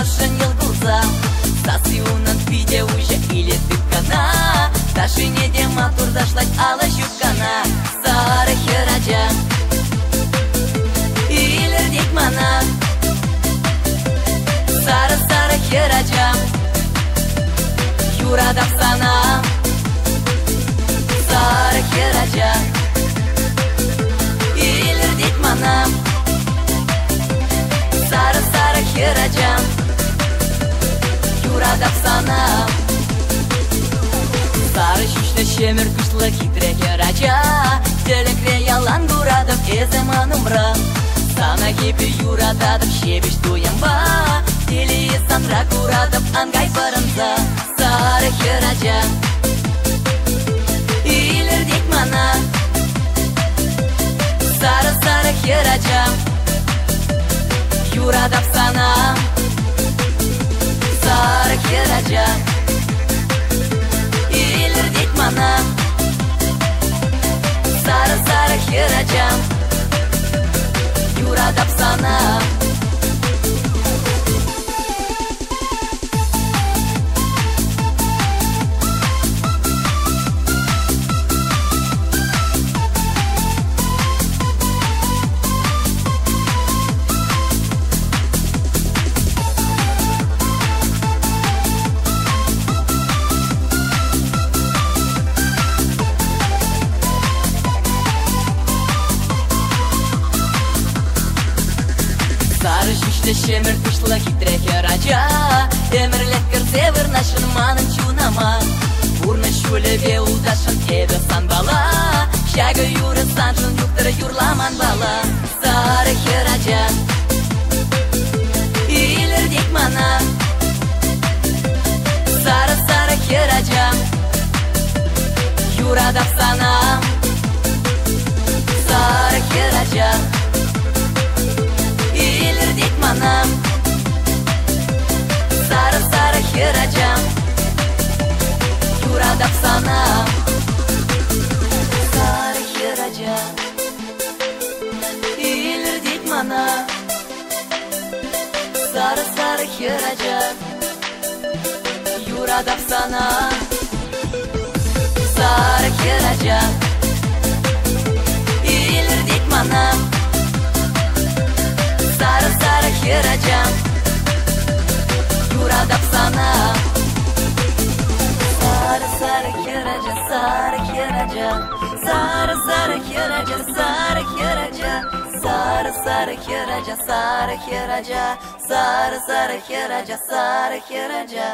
шынел глаза. Сасиунан видео уже или ты кана. Даже не дема турдашлать ала жукана. Сара хераджа Илер дикмана. Сара хераджа Юра дапсана. Сара хераджа Илер дикмана. Сара хераджа Юра дапсана. Сары шүшті шемір күшлі хитре хераджа. Телекре ялан гурадов кеземан умра. Сана кепі юрададып шебеш туямба. Дили сандра гурадов ангай барынса. Сары хераджа Илер дикмана. Сара хераджа Юра дапсана. Сара хераджа Илер дикмана. Сара хераджа Юра дапсана. Сары шүшті шемір күшлі хитре хераджа. Емірлет кірсе вырнашын манын чунама. Урны шулеве удашын эбе сан бала. Шагы юры санжын юктыры юрламан бала. Сары хераджа Илер дикмана. Сары хераджа Юра дапсана. Сары хераджа Илер дикмана. Сара хераджа Юра дапсана. Сара хераджа Илер дикмана. Сара хераджа Юра дапсана. Сара хераджа Илер дикмана. Сара хераджа Юра дапсана. Сара хераджа Сара хераджа Сара хераджа Сара хераджа Сара хераджа Сара хераджа Сара хераджа Сара хераджа.